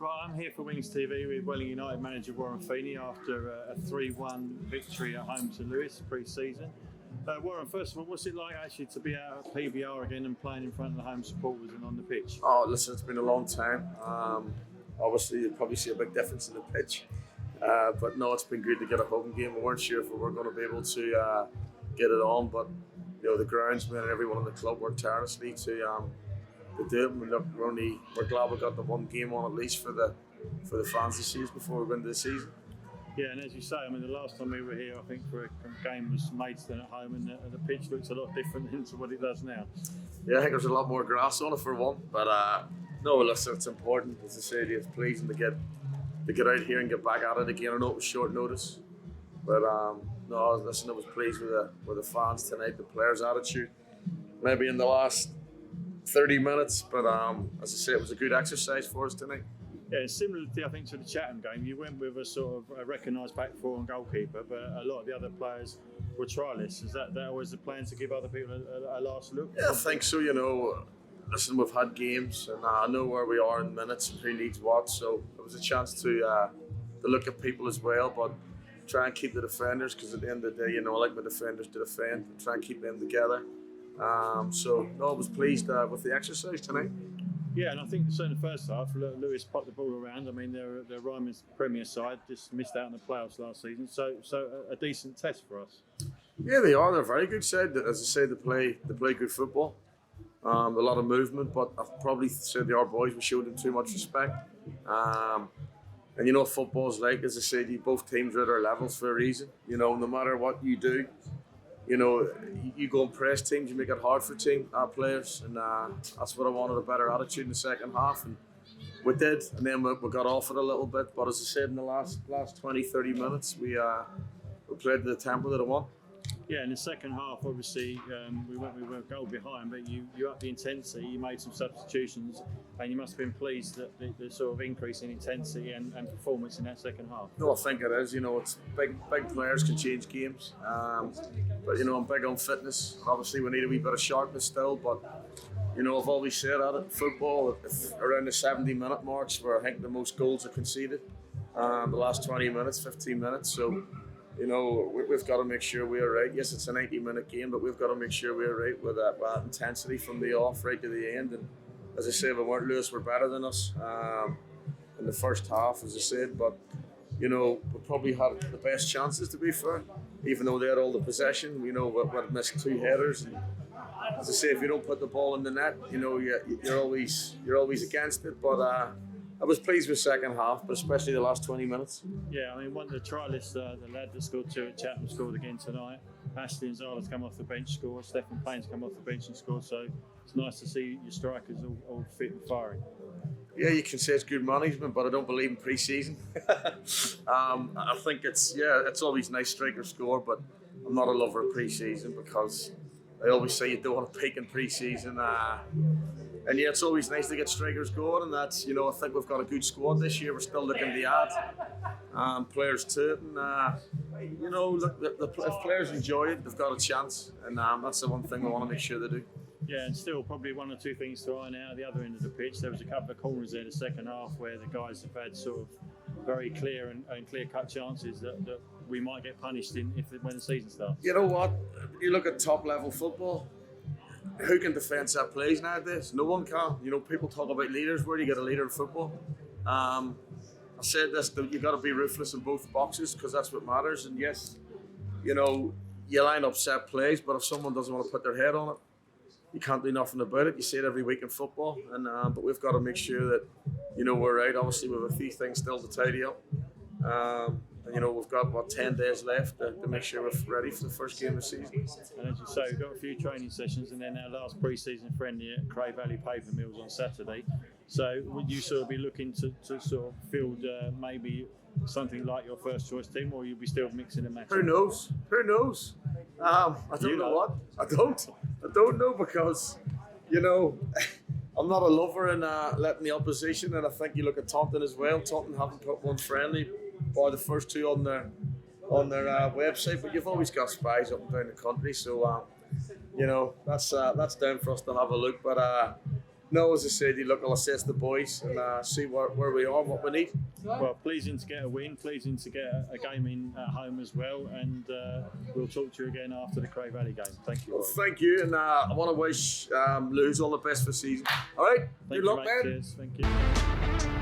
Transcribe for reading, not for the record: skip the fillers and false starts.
Right, I'm here for Wings TV with Welling United manager Warren Feeney after a 3-1 victory at home to Lewes pre-season. Warren, first of all, what's it like actually to be out at PBR again and playing in front of the home supporters and on the pitch? Oh, listen, it's been a long time. Obviously, you'll probably see a big difference in the pitch. But no, it's been good to get a home game. We weren't sure if we were going to be able to get it on, but you know, the groundsmen and everyone in the club worked tirelessly to do it. We're glad we got the one game on at least for the fans to see us before we went into the season. Yeah, and as you say, I mean, the last time we were here, I think for a game was Maidstone at home, and the pitch looks a lot different to what it does now. Yeah, I think there's a lot more grass on it for one, but no, listen, it's important. As I said, it's pleasing to get out here and get back at it again. I know it was short notice, but no, listen, I was pleased with the fans tonight, the players' attitude. Maybe in the last 30 minutes, but as I say, it was a good exercise for us tonight. Yeah, similar to, I think, to the Chatham game, you went with a sort of a recognised back four and goalkeeper, but a lot of the other players were trialists. Is that always the plan, to give other people a last look? Yeah, I think so. You know, listen, we've had games, and I know where we are in minutes and who needs what, so it was a chance to look at people as well, but try and keep the defenders, because at the end of the day, you know, I like my defenders to defend, and try and keep them together. So, no, I was pleased with the exercise tonight. Yeah, and I think certainly the first half, Lewes popped the ball around. I mean, they're Ryman's Premier side, just missed out in the playoffs last season, so a decent test for us. Yeah, they are. They're a very good side. As I say, they play good football. A lot of movement, but I've probably said our boys, we showed them too much respect. And you know what football's like, as I said, both teams are at their levels for a reason. You know, no matter what you do, you know, you go and press teams, you make it hard for our players, and that's what I wanted, a better attitude in the second half, and we did, and then we got off it a little bit, but as I said, in the last 20-30 minutes, we played to the tempo that I want. Yeah, in the second half, obviously, we were a goal behind, but you upped the intensity, you made some substitutions, and you must have been pleased that the sort of increase in intensity and performance in that second half. No, I think it is. You know, it's big players can change games, but you know, I'm big on fitness. Obviously, we need a wee bit of sharpness still, but you know, I've always said at it, football, around the 70-minute marks where I think the most goals are conceded, the last 20 minutes, 15 minutes, so you know, we've got to make sure we're right. Yes, it's a 90-minute game, but we've got to make sure we're right with that intensity from the off right to the end. And as I say, we weren't Lewes were better than us in the first half, as I said. But you know, we probably had the best chances, to be fair. Even though they had all the possession, you know, we missed 2 headers. And as I say, if you don't put the ball in the net, you know, you're always against it. But I was pleased with second half, but especially the last 20 minutes. Yeah, I mean, one of the trialists, the lad that scored 2 at Chatham, scored again tonight. Ashley Zala's come off the bench, scored. Stephen Payne's come off the bench and scored. So it's nice to see your strikers all fit and firing. Yeah, you can say it's good management, but I don't believe in pre-season. I think it's always nice strikers score, but I'm not a lover of pre-season because I always say you don't want to peak in pre-season. And yeah, it's always nice to get strikers going, and that's, you know, I think we've got a good squad this year. We're still looking to add players to it, and you know, look, if players enjoy it, they've got a chance, and that's the one thing we want to make sure they do. Yeah, and still probably 1 or 2 things to iron out at the other end of the pitch. There was a couple of corners there in the second half where the guys have had sort of very clear and clear-cut chances that we might get punished when the season starts. You know what? You look at top-level football. Who can defend set plays nowadays? No one can. You know, people talk about leaders. Where do you get a leader in football? I said this, you've got to be ruthless in both boxes because that's what matters. And yes, you know, you line up set plays, but if someone doesn't want to put their head on it, you can't do nothing about it. You see it every week in football. And but we've got to make sure that, you know, we're right. Obviously, we have a few things still to tidy up. And, you know, we've got, 10 days left to make sure we're ready for the first game of the season. And as you say, we've got a few training sessions and then our last pre-season friendly at Cray Valley Paper Mills on Saturday. So would you sort of be looking to sort of field maybe something like your first choice team, or you'll be still mixing and matching? Who knows? I don't know what. I don't know because, you know, I'm not a lover in letting the opposition, and I think you look at Taunton as well. Taunton haven't put one friendly, by the first 2 on their website, but you've always got spies up and down the country, so you know, that's down for us to have a look. But No, as I said, look, I'll assess the boys and see where we are and what we need. Well, pleasing to get a win, pleasing to get a game in at home as well, and we'll talk to you again after the Cray Valley game. Thank you. Well, thank you, and I want to wish Lewes all the best for the season. All right, good luck, man. Cheers. Thank you.